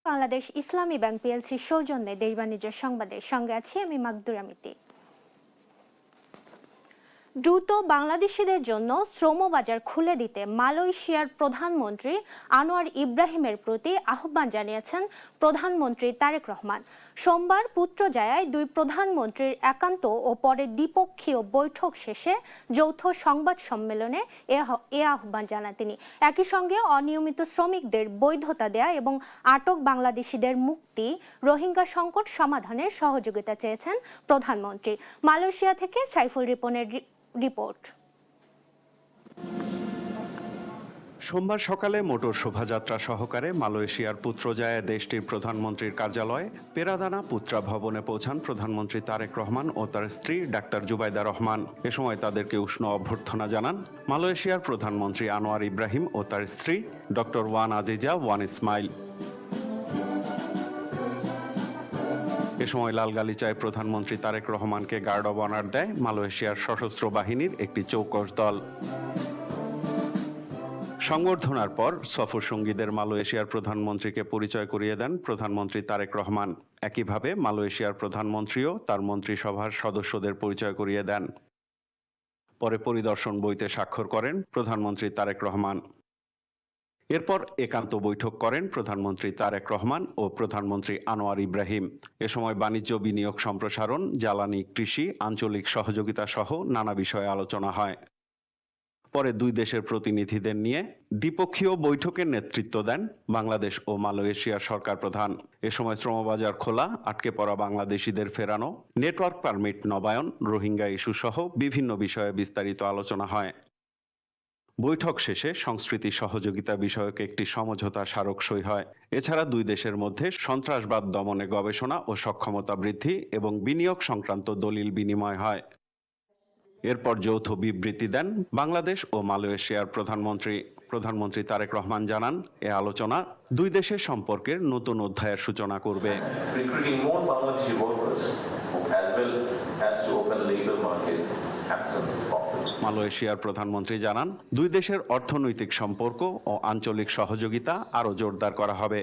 বাংলাদেশ ইসলামী bank পিএলসির সৌজন্যে দেশ বাণিজ্য সংবাদের সঙ্গে আছি আমি মাকদুরা মিতি। দ্রুত বাংলাদেশিদের জন্য শ্রমবাজার খুলে দিতে মালয়েশিয়ার প্রধানমন্ত্রী আনোয়ার ইব্রাহিমের প্রতি আহ্বান জানিয়েছেন প্রধানমন্ত্রী তারেক রহমান। সোমবার পুত্রজায়ায় দুই প্রধানমন্ত্রীর একান্ত ও পরে দ্বিপক্ষীয় বৈঠক শেষে যৌথ সংবাদ সম্মেলনে এ আহ্বান জানান তিনি। একই সঙ্গে অনিয়মিত শ্রমিকদের বৈধতা দেয়া এবং আটক বাংলাদেশিদের মুক্তি, রোহিঙ্গা সংকট সমাধানে সহযোগিতা চেয়েছেন প্রধানমন্ত্রী। মালয়েশিয়া থেকে সাইফুল রিপনের রিপোর্ট। সোমবার সকালে মোটর শোভাযাত্রা সহকারে মালয়েশিয়ার পুত্রজায়া দেশটির প্রধানমন্ত্রীর কার্যালয় পেরাদানা পুত্রা ভবনে পৌঁছান প্রধানমন্ত্রী তারেক রহমান ও তার স্ত্রী ডাক্তার জুবাইদা রহমান। এ সময় তাদেরকে উষ্ণ অভ্যর্থনা জানান মালয়েশিয়ার প্রধানমন্ত্রী আনোয়ার ইব্রাহিম ও তার স্ত্রী doctor Wan Azizah Wan Ismail. এ সময় লালগালিচায় প্রধানমন্ত্রী তারেক রহমানকে গার্ড অব অনার দেয় মালয়েশিয়ার সশস্ত্র বাহিনীর একটি চৌকস দল। সংবর্ধনার পর সফর সঙ্গীদের মালয়েশিয়ার প্রধানমন্ত্রীকে পরিচয় করিয়ে দেন প্রধানমন্ত্রী তারেক রহমান। একইভাবে মালয়েশিয়ার প্রধানমন্ত্রীও তার মন্ত্রিসভার সদস্যদের পরিচয় করিয়ে দেন। পরে পরিদর্শন বইতে স্বাক্ষর করেন প্রধানমন্ত্রী তারেক রহমান। এরপর একান্ত বৈঠক করেন প্রধানমন্ত্রী তারেক রহমান ও প্রধানমন্ত্রী আনোয়ার ইব্রাহিম। এ সময় বাণিজ্য, বিনিয়োগ সম্প্রসারণ, জ্বালানি, কৃষি, আঞ্চলিক সহযোগিতা সহ নানা বিষয়ে আলোচনা হয়। পরে দুই দেশের প্রতিনিধিদের নিয়ে দ্বিপক্ষীয় বৈঠকের নেতৃত্ব দেন বাংলাদেশ ও মালয়েশিয়ার সরকার প্রধান। এ সময় শ্রমবাজার খোলা, আটকে পড়া বাংলাদেশিদের ফেরানো, নেটওয়ার্ক পারমিট নবায়ন, রোহিঙ্গা ইস্যু সহ বিভিন্ন বিষয়ে বিস্তারিত আলোচনা হয়। বৈঠক শেষে সংস্কৃতি সহযোগিতা বিষয়ক একটি সমঝোতা স্মারক সই হয়। এছাড়া দুই দেশের মধ্যে সন্ত্রাসবাদ দমনে গবেষণা ও সক্ষমতা বৃদ্ধি এবং বিনিয়োগ সংক্রান্ত দলিল বিনিময় হয়। এরপর যৌথ বিবৃতি দেন বাংলাদেশ ও মালয়েশিয়ার প্রধানমন্ত্রী তারেক রহমান জানান, এ আলোচনা দুই দেশের সম্পর্কের নতুন অধ্যায়ের সূচনা করবে। মালয়েশিয়ার প্রধানমন্ত্রী জানান, দুই দেশের অর্থনৈতিক সম্পর্ক ও আঞ্চলিক সহযোগিতা আরও জোরদার করা হবে।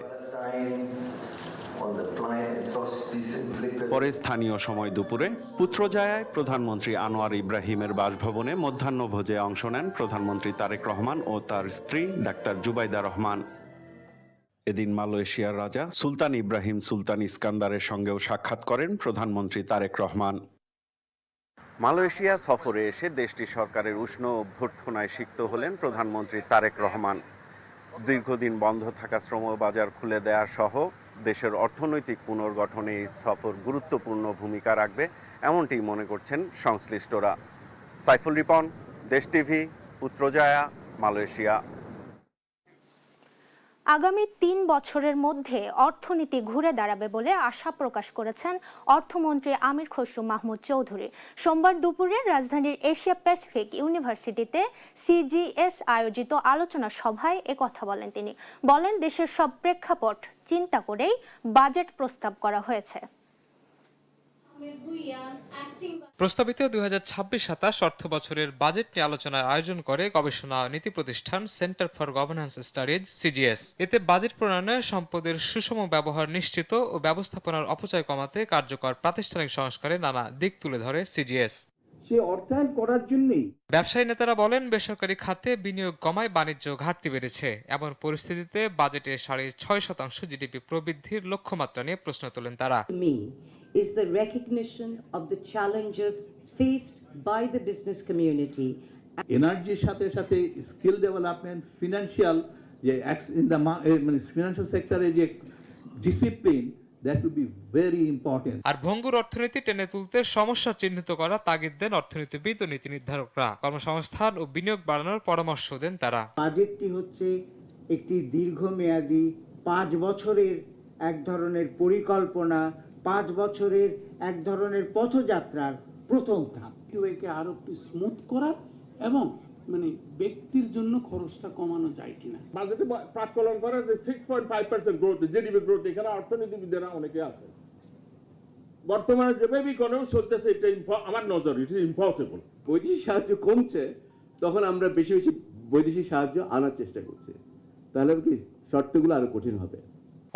পরে স্থানীয় সময় দুপুরে পুত্রজায়ায় প্রধানমন্ত্রী আনোয়ার ইব্রাহিমের বাসভবনে মধ্যাহ্নভোজে অংশ নেন প্রধানমন্ত্রী তারেক রহমান ও তার স্ত্রী ডাক্তার জুবাইদা রহমান। এদিন মালয়েশিয়ার রাজা সুলতান ইব্রাহিম সুলতান ইস্কান্দারের সঙ্গেও সাক্ষাৎ করেন প্রধানমন্ত্রী তারেক রহমান। মালয়েশিয়া সফরে এসে দেশটির সরকারের উষ্ণ অভ্যর্থনায় সিক্ত হলেন প্রধানমন্ত্রী তারেক রহমান। দীর্ঘদিন বন্ধ থাকা শ্রমবাজার খুলে দেয়া সহ দেশের অর্থনৈতিক পুনর্গঠনে এই সফর গুরুত্বপূর্ণ ভূমিকা রাখবে, এমনটি মনে করছেন সংশ্লিষ্টরা। সাইফুল রিপন, দেশ টিভি, পুত্রজায়া, মালয়েশিয়া। আগামী ৩ বছরের মধ্যে অর্থনীতি ঘুরে দাঁড়াবে বলে আশা প্রকাশ করেছেন অর্থমন্ত্রী আমির খসরু মাহমুদ চৌধুরী। সোমবার দুপুরে রাজধানীর এশিয়া প্যাসিফিক ইউনিভার্সিটিতে সিজিএস আয়োজিত আলোচনা সভায় কথা বলেন তিনি। বলেন, দেশের সব প্রেক্ষাপট চিন্তা করেই বাজেট প্রস্তাব করা হয়েছে। প্রস্তাবিত 2026-27 অর্থ বছরের বাজেট নিয়ে আলোচনার আয়োজন করে গবেষণা নীতি প্রতিষ্ঠান centre for governance studies CGS. এতে বাজেট প্রণয়নে সম্পদের সুষম ব্যবহার নিশ্চিত ও ব্যবস্থাপনার অপচয় কমাতে কার্যকর প্রাতিষ্ঠানিক সংস্কারে নানা দিক তুলে ধরে সিজিএস। সে অর্থায়ন করার জন্যই ব্যবসায়ী নেতারা বলেন, বেসরকারি খাতে বিনিয়োগ কমায় বাণিজ্য ঘাটতি বেড়েছে। এমন পরিস্থিতিতে বাজেটে 6.5% জিডিপি প্রবৃদ্ধির লক্ষ্যমাত্রা নিয়ে প্রশ্ন তোলেন তারা। is the recognition of the challenges faced by the business community. এনার্জির সাথে সাথে স্কিল ডেভেলপমেন্ট, ফিনান্সিয়াল যে ইন দ্য মানে ফিনান্সিয়াল সেক্টরে যে discipline, that will be very important. আর ভঙ্গুর অর্থনীতি টেনে তুলতে সমস্যা চিহ্নিত করা তাগিদ দেন অর্থনীতিবিদ ও নীতি নির্ধারকরা। কর্মসংস্থান ও বিনিয়োগ বাড়ানোর পরামর্শ দেন তারা। বাজেটটি হচ্ছে একটি দীর্ঘমেয়াদী 5 বছরের এক ধরনের পরিকল্পনা, 5 বছরের এক ধরনের পথযাত্রার প্রথম ধাপ। একে আরো একটু স্মুথ করা এবং মানে ব্যক্তির জন্য খরচটা কমানো যায় কিনা। বাজেটে প্রাক্কলন করা যে 6.5% গ্রোথ, জিডিপি গ্রোথ, এখানে অর্থনীতিবিদেরা অনেকে আছে। বর্তমানে যেভাবে ইকোনমি চলতেছে, এটা আমার নজর ইট ইজ ইম্পসিবল। বৈদেশিক সাহায্য কমছে, তখন আমরা বেশি বেশি বৈদেশিক সাহায্য আনার চেষ্টা করছে, তাহলে কি শর্তগুলো আরো কঠিন হবে।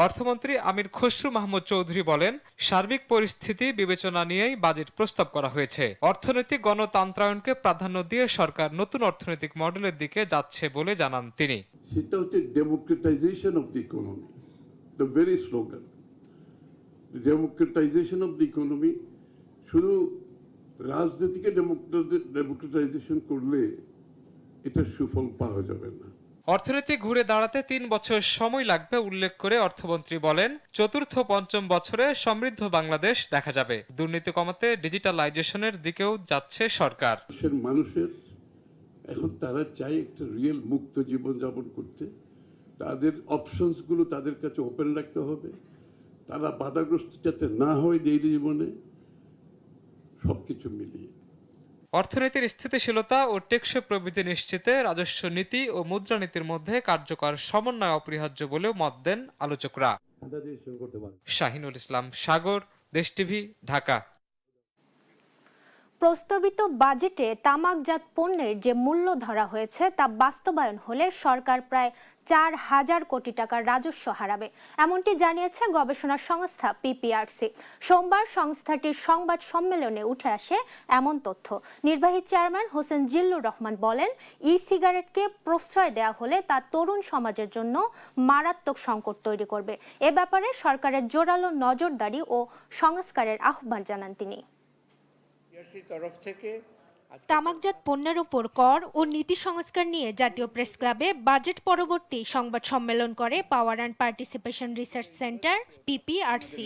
অর্থমন্ত্রী আমির খসরু মাহমুদ চৌধুরী বলেন, সার্বিক পরিস্থিতি বিবেচনা নিয়েই বাজেট প্রস্তাব করা হয়েছে। অর্থনৈতিক গণতন্ত্রায়নকে প্রাধান্য দিয়ে সরকার নতুন অর্থনৈতিক মডেলের দিকে যাচ্ছে বলে জানান তিনি। সেটা হচ্ছে democratisation of the economy, the very slogan. Democratisation of the economy, শুধু রাজনীতিকে ডেমোক্রেটাইজেশন করলে এটা সুফল পাওয়া যাবে না। অর্থনীতি ঘুরে দাঁড়াতে 3 বছর সময় লাগবে উল্লেখ করে অর্থমন্ত্রী বলেন, চতুর্থ পঞ্চম বছরে সমৃদ্ধ বাংলাদেশ দেখা যাবে। দুর্নীতি কমাতে ডিজিটালাইজেশনের দিকেও যাচ্ছে সরকার। মানুষের এখন তারা চায় একটা রিয়েল মুক্ত জীবন যাপন করতে, তাদের অপশনস গুলো তাদের কাছে ওপেন রাখতে হবে, তারা বাধাগ্রস্ত যাতে না হয় ডেইলি জীবনে, সবকিছু মিলিয়ে। অর্থনীতির স্থিতিশীলতা ও টেকসই প্রবৃদ্ধি নিশ্চিতে রাজস্ব নীতি ও মুদ্রানীতির মধ্যে কার্যকর সমন্বয় অপরিহার্য বলেও মত দেন আলোচকরা। শাহিনুল ইসলাম সাগর, দেশ টিভি, ঢাকা। প্রস্তাবিত বাজেটে তামাকজাত পণ্যের যে মূল্য ধরা হয়েছে তা বাস্তবায়ন হলে সরকার প্রায় 4,000 কোটি টাকার রাজস্ব হারাবে, এমনটি জানিয়েছে গবেষণা সংস্থা পিপিআরসি। সোমবার সংস্থাটির সংবাদ সম্মেলনে উঠে আসে এমন তথ্য। নির্বাহী চেয়ারম্যান হোসেন জিল্লুর রহমান বলেন, ই সিগারেটকে প্রশ্রয় দেওয়া হলে তা তরুণ সমাজের জন্য মারাত্মক সংকট তৈরি করবে। এ ব্যাপারে সরকারের জোরালো নজরদারি ও সংস্কারের আহ্বান জানান তিনি। তামাকজাত পণ্যের উপর কর ও নীতি সংস্কার নিয়ে জাতীয় প্রেস ক্লাবে বাজেট পরবর্তী সংবাদ সম্মেলন করে power and participation research centre PPRC.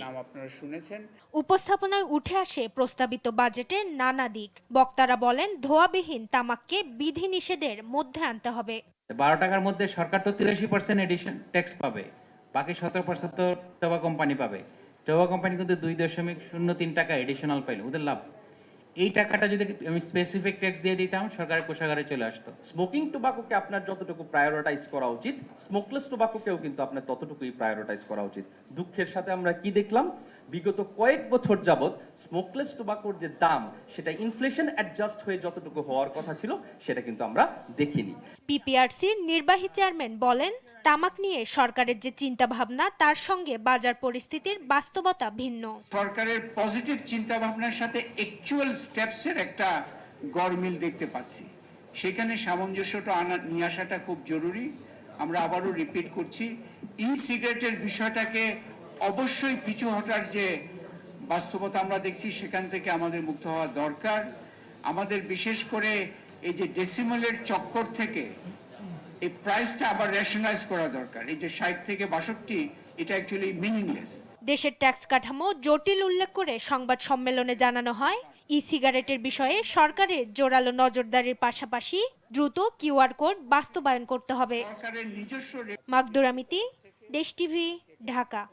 উপস্থাপনায় উঠে আসে প্রস্তাবিত বাজেটের নানা দিক। বক্তারা বলেন, ধোঁয়াবিহীন তামাককে বিধিনিষেধের মধ্যে আনতে হবে। 12 টাকার মধ্যে সরকার তো 83% এডিশন ট্যাক্স পাবে, বাকি 17% তো টোবা কোম্পানি পাবে। টোবা কোম্পানি কিন্তু 2.03 টাকা এডিশনাল পাইল, ওদের লাভ। এই টাকাটা যদি আমি স্পেসিফিক ট্যাক্স দিয়ে দিতাম, সরকারের কোষাগারে চলে আসতো। স্মোকিং টোবাকোকে আপনার যতটুকু প্রায়োরিটাইজ করা উচিত, স্মোকলেস টোবাকোকেও কিন্তু আপনার ততটুকুই প্রায়োরিটাইজ করা উচিত। দুঃখের সাথে আমরা কি দেখলাম, বিগত কয়েক বছর যাবত স্মোকলেস টোবাকোর যে দাম, সেটা ইনফ্লেশন অ্যাডজাস্ট হয়ে যতটুকু হওয়ার কথা ছিল সেটা কিন্তু আমরা দেখিনি। পিপিআরসির নির্বাহী চেয়ারম্যান বলেন, তামাক নিয়ে সরকারের যে চিন্তা ভাবনা তার সঙ্গে বাজার পরিস্থিতির বাস্তবতা ভিন্ন। সরকারের পজিটিভ চিন্তা ভাবনার সাথে অ্যাকচুয়াল স্টেপসের একটা গড়মিল দেখতে পাচ্ছি। সেখানে সামঞ্জস্যটা নিয়ে আসাটা খুব জরুরি। আমরা আবারও রিপিট করছি, ই সিগারেটের বিষয়টাকে অবশ্যই পিছু হটার যে বাস্তবতা আমরা দেখছি, সেখান থেকে আমাদের মুক্ত হওয়া দরকার। আমাদের বিশেষ করে এই যে ডেসিমালের চক্কর থেকে এই প্রাইসটা আবার রেশনালাইজ করা দরকার। এই যে 60 থেকে 62, এটা অ্যাকচুয়ালি মিনিংলেস। দেশের ট্যাক্স কাঠামো জটিল উল্লেখ করে সংবাদ সম্মেলনে জানানো হয়, ই সিগারেটের বিষয়ে সরকারের জোরালো নজরদারির পাশাপাশি দ্রুত কিউআর কোড বাস্তবায়ন করতে হবে। মাকদুরা মিতি, দেশ টিভি, ঢাকা।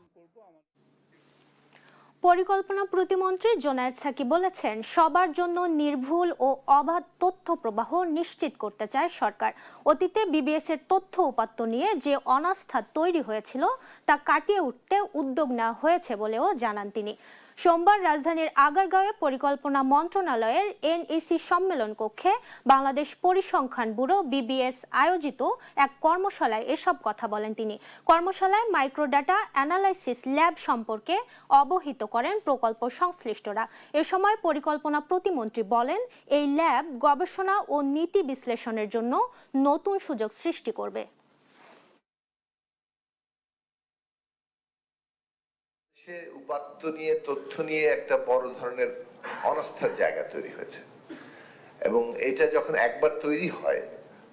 পরিকল্পনা প্রতিমন্ত্রী জোনায়েদ সাকি বলেছেন, সবার জন্য নির্ভুল ও অবাধ তথ্য প্রবাহ নিশ্চিত করতে চায় সরকার। অতীতে বিবিএস এর তথ্য উপাত্ত নিয়ে যে অনাস্থা তৈরি হয়েছিল তা কাটিয়ে উঠতে উদ্যোগ নেওয়া হয়েছে বলেও জানান তিনি। সোমবার রাজধানীর আগারগাঁওয়ে পরিকল্পনা মন্ত্রণালয়ের এনইসি সম্মেলন কক্ষে বাংলাদেশ পরিসংখ্যান ব্যুরো বিবিএস আয়োজিত এক কর্মশালায় এসব কথা বলেন তিনি। কর্মশালায় মাইক্রোডাটা অ্যানালাইসিস ল্যাব সম্পর্কে অবহিত করেন প্রকল্প সংশ্লিষ্টরা। এ সময় পরিকল্পনা প্রতিমন্ত্রী বলেন, এই ল্যাব গবেষণা ও নীতি বিশ্লেষণের জন্য নতুন সুযোগ সৃষ্টি করবে। উপাত্ত নিয়ে, তথ্য নিয়ে একটা বড় ধরনের অনাস্থার জায়গা তৈরি হয়েছে, এবং এটা যখন একবার তৈরি হয়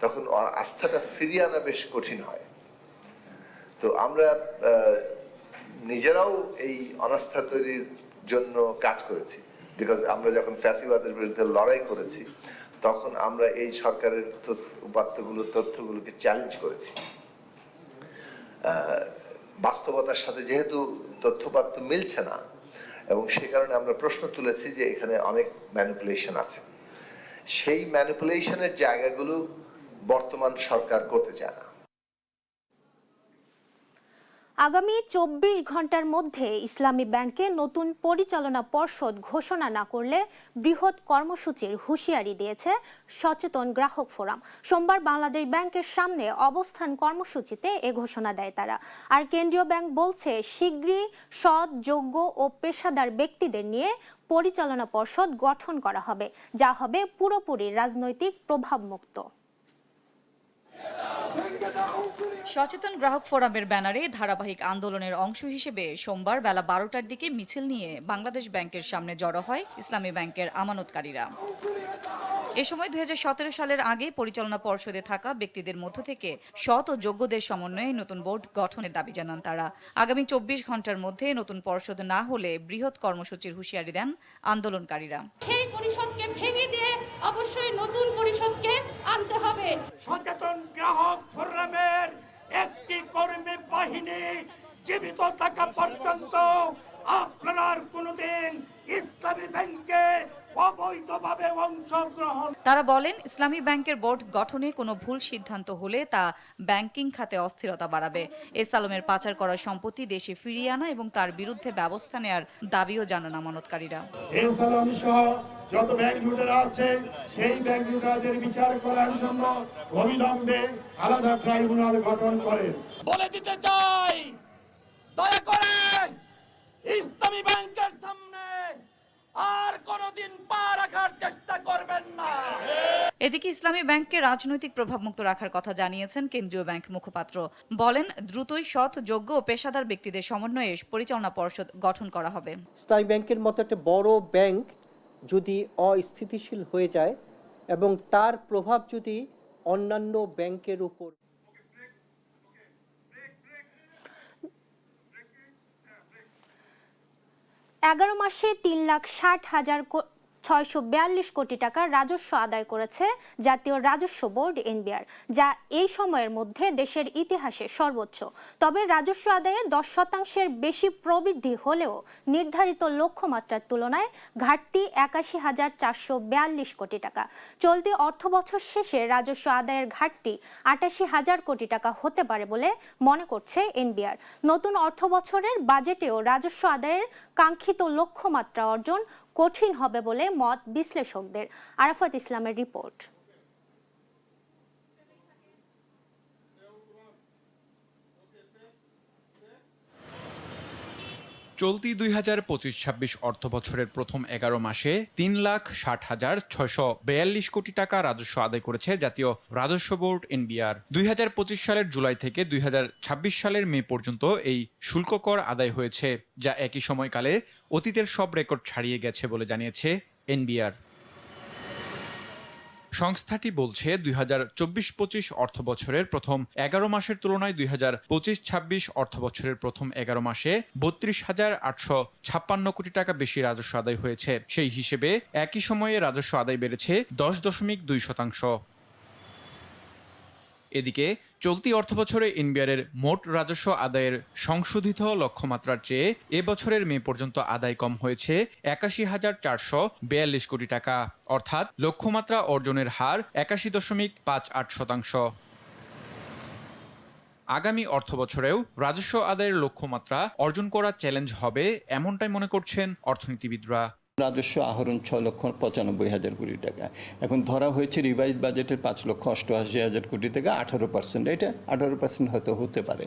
তখন আস্থাটা ফিরিয়ে আনা বেশ কঠিন হয়। তো আমরা নিজেরাও এই অনাস্থা তৈরির জন্য কাজ করেছি, বিকজ আমরা যখন ফ্যাসিবাদের বিরুদ্ধে লড়াই করেছি তখন আমরা এই সরকারের উপাত্তগুলো, তথ্যগুলোকে চ্যালেঞ্জ করেছি। বাস্তবতার সাথে যেহেতু তথ্যপাত্র মিলছে না, এবং সে কারণে আমরা প্রশ্ন তুলেছি যে এখানে অনেক ম্যানিপুলেশন আছে। সেই ম্যানিপুলেশনের জায়গাগুলো বর্তমান সরকার করতে চায় না। আগামী 24 ঘন্টার মধ্যে ইসলামী ব্যাংকে নতুন পরিচালনা পর্ষদ ঘোষণা না করলে বৃহৎ কর্মসূচির হুঁশিয়ারি দিয়েছে সচেতন গ্রাহক ফোরাম। সোমবার বাংলাদেশ ব্যাংকের সামনে অবস্থান কর্মসূচিতে এ ঘোষণা দেয় তারা। আর কেন্দ্রীয় ব্যাংক বলছে শীঘ্রই সৎ, যোগ্য ও পেশাদার ব্যক্তিদের নিয়ে পরিচালনা পর্ষদ গঠন করা হবে, যা হবে পুরোপুরি রাজনৈতিক প্রভাবমুক্ত। সচেতন গ্রাহক ফোরামের ব্যানারে ধারাবাহিক আন্দোলনের অংশ হিসেবে সোমবার বেলা 12টার দিকে মিছিল নিয়ে বাংলাদেশ ব্যাংকের সামনে জড়ো হয় ইসলামী ব্যাংকের আমানতকারীরা। এ সময় 2017 সালের আগে পরিচালনা পর্ষদে থাকা ব্যক্তিদের মধ্য থেকে সৎ ও যোগ্যদের সমন্বয়ে নতুন বোর্ড গঠনের দাবি জানান তারা। আগামী 24 ঘন্টার মধ্যে নতুন পর্ষদ না হলে বৃহৎ কর্মসূচির হুঁশিয়ারি দেন আন্দোলনকারীরা। সেই পরিষদকে ভেঙে দিয়ে অবশ্যই নতুন পরিষদকে আনতে হবে। সচেতন গ্রাহক ফোরামের একটি কর্মী বাহিনী জীবিত থাকা পর্যন্ত আপনারা কোনোদিন ইসলামী ব্যাংকে অবৈধভাবে অংশগ্রহণ। তারা বলেন ইসলামী ব্যাংকের বোর্ড গঠনে কোনো ভুল সিদ্ধান্ত হলে তা ব্যাংকিং খাতে অস্থিরতা বাড়াবে। এস আলমের পাচার করা সম্পত্তি দেশে ফিরিয়ে আনা এবং তার বিরুদ্ধে ব্যবস্থা নেয়ার দাবিও জানান আমানতকারীরা। এস আলম সহ যত ব্যাংক লুটেরা আছে সেই ব্যাংক লুটেরাদের বিচার করার জন্য অবিলম্বে আলাদা ট্রাইব্যুনাল গঠন করেন। বলে দিতে চাই, দয়া করে ইসলামী ব্যাংকের সামনে আর কোনদিন পা রাখার চেষ্টা করবেন না। এদিকে ইসলামী ব্যাংককে রাজনৈতিক প্রভাবমুক্ত রাখার কথা জানিয়েছেন কেন্দ্রীয় ব্যাংক মুখপাত্র। বলেন দ্রুতই সৎ, যোগ্য ও পেশাদার ব্যক্তিদের সমন্বয়ে পরিচালনা পর্ষদ গঠন করা হবে। ইসলামী ব্যাংকের মতো একটা বড় ব্যাংক যদি অস্থিতিশীল হয়ে যায় এবং তার প্রভাব যদি অন্যান্য ব্যাংকের উপর 11 মাসে 3,60,642 কোটি টাকা রাজস্ব আদায় করেছে জাতীয় রাজস্ব বোর্ড এনবিআর, যা এই সময়ের মধ্যে দেশের ইতিহাসে সর্বোচ্চ। তবে রাজস্ব আদায়ে 10% বেশি প্রবৃদ্ধি হলেও নির্ধারিত লক্ষ্যমাত্রার তুলনায় ঘাটতি 81,442 কোটি টাকা। চলতি অর্থবছর শেষে রাজস্ব আদায়ের ঘাটতি 88,000 কোটি টাকা হতে পারে বলে মনে করছে এনবিআর। নতুন অর্থবছরের বাজেটেও রাজস্ব আদায়ের কাঙ্ক্ষিত লক্ষ্যমাত্রা অর্জন কঠিন হবে বলে মত বিশ্লেষকদের। আরাফাত ইসলামের রিপোর্ট। চলতি 2025-26 অর্থবছরের প্রথম 11 মাসে 3,60,642 কোটি টাকা রাজস্ব আদায় করেছে জাতীয় রাজস্ব বোর্ড এনবিআর। 2025 সালের জুলাই থেকে 2026 সালের মে পর্যন্ত এই শুল্ক কর আদায় হয়েছে, যা একই সময়কালে অতীতের সব রেকর্ড ছাড়িয়ে গেছে বলে জানিয়েছে এনবিআর। সংস্থাটি বলছে 2024-25 অর্থবছরের প্রথম 11 মাসের তুলনায় 2025-26 অর্থবছরের প্রথম 11 মাসে 32,856 কোটি টাকা বেশি রাজস্ব আদায় হয়েছে। সেই হিসেবে একই সময়ে রাজস্ব আদায় বেড়েছে 10.2%। এদিকে চলতি অর্থবছরে এনবিআরের মোট রাজস্ব আদায়ের সংশোধিত লক্ষ্যমাত্রার চেয়ে এবছরের মে পর্যন্ত আদায় কম হয়েছে 81,442 কোটি টাকা, অর্থাৎ লক্ষ্যমাত্রা অর্জনের হার 81.58%। আগামী অর্থবছরেও রাজস্ব আদায়ের লক্ষ্যমাত্রা অর্জন করা চ্যালেঞ্জ হবে, এমনটাই মনে করছেন অর্থনীতিবিদরা। রাজস্ব আহরণ 6,95,000 কোটি টাকা, এখন ধরা হয়েছে রিভাইজ বাজেটের 5,88,000 কোটি টাকা 18%। এটা 18% হয়তো হতে পারে,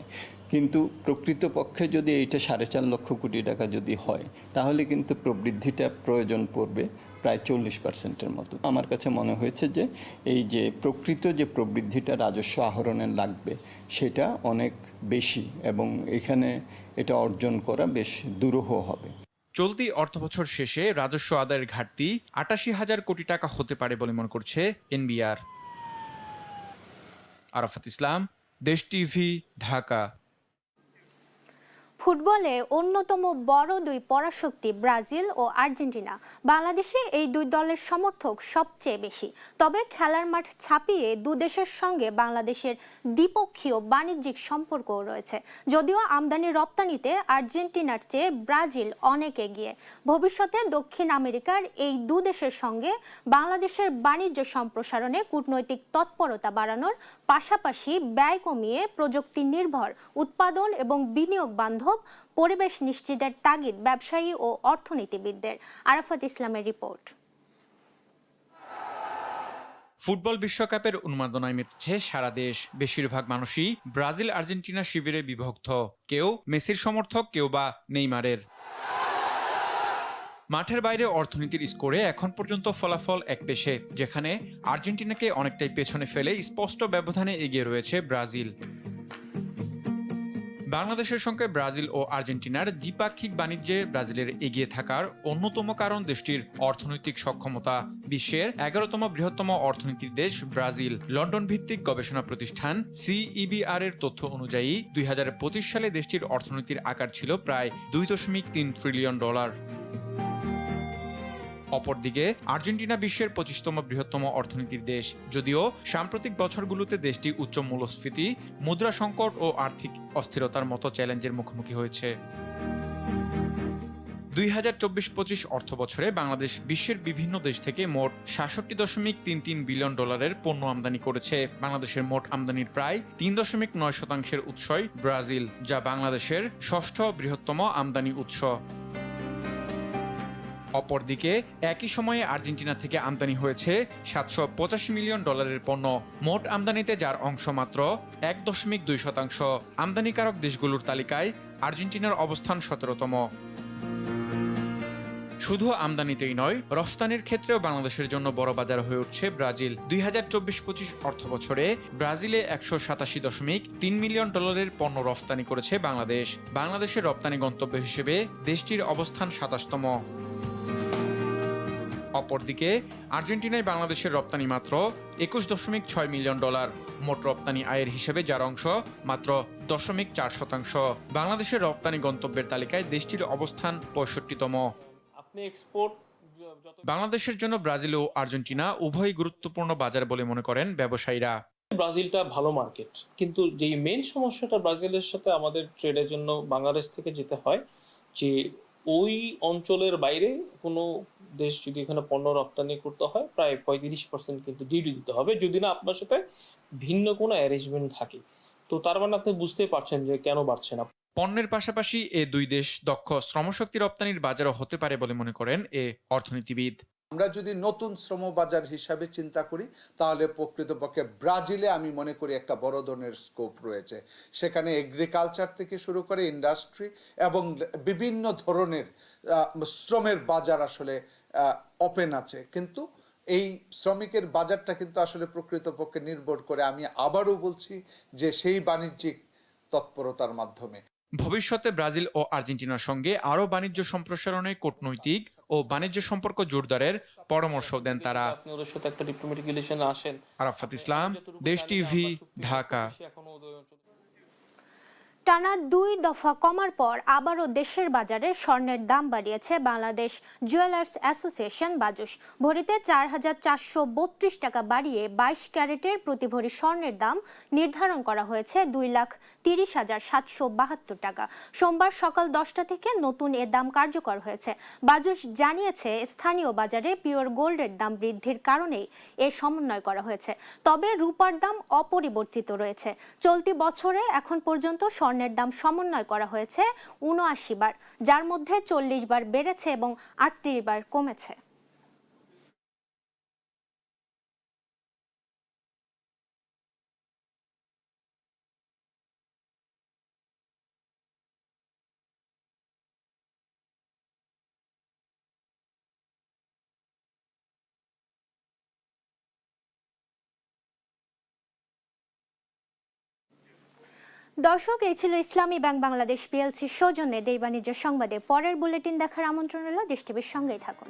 কিন্তু প্রকৃতপক্ষে যদি এইটা 4.5 লক্ষ কোটি টাকা যদি হয় তাহলে কিন্তু প্রবৃদ্ধিটা প্রয়োজন পড়বে প্রায় 40%-এর মতো। আমার কাছে মনে হয়েছে যে এই যে প্রকৃত যে প্রবৃদ্ধিটা রাজস্ব আহরণে লাগবে সেটা অনেক বেশি এবং এখানে এটা অর্জন করা বেশ দুরূহ হবে। চলতি অর্থবছর শেষে রাজস্ব আদায়ের ঘাটতি 88,000 কোটি টাকা হতে পারে বলে মনে করছে এনবিআর। আরাফাত ইসলাম, দেশ টিভি, ঢাকা। ফুটবলে অন্যতম বড় দুই পরাশক্তি ব্রাজিল ও আর্জেন্টিনা। বাংলাদেশে এই দুই দলের সমর্থক সবচেয়ে বেশি। তবে খেলার মাঠ ছাপিয়ে দুদেশের সঙ্গে বাংলাদেশের দ্বিপক্ষীয় বাণিজ্যিক সম্পর্কও রয়েছে। যদিও আমদানি রপ্তানিতে আর্জেন্টিনার চেয়ে ব্রাজিল অনেক এগিয়ে। ভবিষ্যতে দক্ষিণ আমেরিকার এই দুদেশের সঙ্গে বাংলাদেশের বাণিজ্য সম্প্রসারণে কূটনৈতিক তৎপরতা বাড়ানোর পাশাপাশি ব্যয় কমিয়ে প্রযুক্তি নির্ভর উৎপাদন এবং বিনিয়োগ বান্ধব পরিবেশ নিশ্চিতের তাগিদ ব্যবসায়ী ও অর্থনীতিবিদদের। আরাফাত ইসলামের রিপোর্ট। ফুটবল বিশ্বকাপের উন্মাদনায় মেতেছে সারা দেশ। বেশিরভাগ মানুষই ব্রাজিল আর্জেন্টিনা শিবিরে বিভক্ত, কেউ মেসির সমর্থক, কেউ বা নেইমারের। মাঠের বাইরে অর্থনীতির স্কোরে এখন পর্যন্ত ফলাফল একপেশে, যেখানে আর্জেন্টিনাকে অনেকটাই পেছনে ফেলে স্পষ্ট ব্যবধানে এগিয়ে রয়েছে ব্রাজিল। বাংলাদেশের সঙ্গে ব্রাজিল ও আর্জেন্টিনার দ্বিপাক্ষিক বাণিজ্যে ব্রাজিলের এগিয়ে থাকার অন্যতম কারণ দেশটির অর্থনৈতিক সক্ষমতা। বিশ্বের 11তম বৃহত্তম অর্থনীতির দেশ ব্রাজিল। লন্ডন ভিত্তিক গবেষণা প্রতিষ্ঠান CEBR এর তথ্য অনুযায়ী 2025 সালে দেশটির অর্থনীতির আকার ছিল প্রায় $2.3 ট্রিলিয়ন। অপরদিকে আর্জেন্টিনা বিশ্বের 25তম বৃহত্তম অর্থনীতির দেশ। যদিও সাম্প্রতিক বছরগুলোতে দেশটি উচ্চ মূল্যস্ফীতি, মুদ্রা সংকট ও আর্থিক অস্থিরতার মতো চ্যালেঞ্জের মুখোমুখি হয়েছে। 2024-25 অর্থ বছরে বাংলাদেশ বিশ্বের বিভিন্ন দেশ থেকে মোট $66.33 বিলিয়ন পণ্য আমদানি করেছে। বাংলাদেশের মোট আমদানির প্রায় 3.9% উৎসই ব্রাজিল, যা বাংলাদেশের 6ষ্ঠ বৃহত্তম আমদানি উৎস। অপরদিকে একই সময়ে আর্জেন্টিনা থেকে আমদানি হয়েছে $785 মিলিয়ন পণ্য, মোট আমদানিতে যার অংশ মাত্র 1.2%। আমদানিকারক দেশগুলোর তালিকায় আর্জেন্টিনার অবস্থান 17তম। শুধু আমদানিতেই নয়, রফতানির ক্ষেত্রেও বাংলাদেশের জন্য বড় বাজার হয়ে উঠছে ব্রাজিল। 2024-25 অর্থ বছরে ব্রাজিলে $187.3 মিলিয়ন পণ্য রফতানি করেছে বাংলাদেশ। বাংলাদেশের রপ্তানি গন্তব্য হিসেবে দেশটির অবস্থান 27তম। অপরদিকে আর্জেন্টিনায় বাংলাদেশের রপ্তানি মাত্র $21.6 মিলিয়ন, মোট রপ্তানি আয়ের হিসেবে যার অংশ মাত্র 0.4%। বাংলাদেশের রপ্তানি গন্তব্যের তালিকায় দেশটির অবস্থান 65তম। বাংলাদেশের জন্য ব্রাজিল ও আর্জেন্টিনা উভয়ই গুরুত্বপূর্ণ বাজার বলে মনে করেন ব্যবসায়ীরা। ব্রাজিলটা ভালো মার্কেট, কিন্তু যেই মেইন সমস্যাটা ব্রাজিলের সাথে আমাদের ট্রেডের জন্য বাংলাদেশ থেকে যেতে হয়, যে ওই অঞ্চলের বাইরে কোনো দেশ যদি এখানে পণ্য রপ্তানি করতে হয় প্রায় 35% কিন্তু ডিউটি দিতে হবে, যদি না আপনার সাথে ভিন্ন কোনো অ্যারেঞ্জমেন্ট থাকে। তো তার মানে আপনি বুঝতেই পারছেন যে কেন বাড়ছে না। পণ্যের পাশাপাশি এ দুই দেশ দক্ষ শ্রমশক্তি রপ্তানির বাজারও হতে পারে বলে মনে করেন এ অর্থনীতিবিদ। আমরা যদি নতুন শ্রম বাজার হিসাবে চিন্তা করি, তাহলে প্রকৃতপক্ষে ব্রাজিলে আমি মনে করি একটা বড় ধরনের স্কোপ রয়েছে। সেখানে এগ্রিকালচার থেকে শুরু করে ইন্ডাস্ট্রি এবং বিভিন্ন ধরনের শ্রমের বাজার আসলে ওপেন আছে, কিন্তু এই শ্রমিকের বাজারটা কিন্তু আসলে প্রকৃতপক্ষে নির্ভর করে, আমি আবারও বলছি, যে সেই বাণিজ্যিক তৎপরতার মাধ্যমে। ভবিষ্যতে ব্রাজিল ও আর্জেন্টিনার সঙ্গে আরও বাণিজ্য সম্প্রসারণে কূটনৈতিক ও বাণিজ্য সম্পর্ক জোরদারের পরামর্শ দেন তারা। আরাফাত ইসলাম, দেশ টিভি, ঢাকা। টানা 2 দফা কমার পর আবারও দেশের বাজারে স্বর্ণের দাম বাড়িয়েছে বাংলাদেশ জুয়েলার্স অ্যাসোসিয়েশন বাজুস। ভরিতে 4,432 টাকা বাড়িয়ে 22 ক্যারেটের প্রতি ভরি স্বর্ণের দাম নির্ধারণ করা হয়েছে 2,30,772 টাকা। সোমবার সকাল 10টা থেকে নতুন এ দাম কার্যকর হয়েছে। বাজুস জানিয়েছে, স্থানীয় বাজারে পিওর গোল্ডের দাম বৃদ্ধির কারণেই এর সমন্বয় করা হয়েছে। তবে রূপার দাম অপরিবর্তিত রয়েছে। চলতি বছরে এখন পর্যন্ত স্বর্ণের দাম সমন্বয় করা হয়েছে 79 বার, যার মধ্যে 40 বার বেড়েছে এবং 38 বার কমেছে। দর্শক, এই ছিল ইসলামী ব্যাংক বাংলাদেশ PLC সৌজন্যে দেশ বাণিজ্য সংবাদে। পরের বুলেটিন দেখার আমন্ত্রণ রইল। দেশ টিভির সঙ্গেই থাকুন।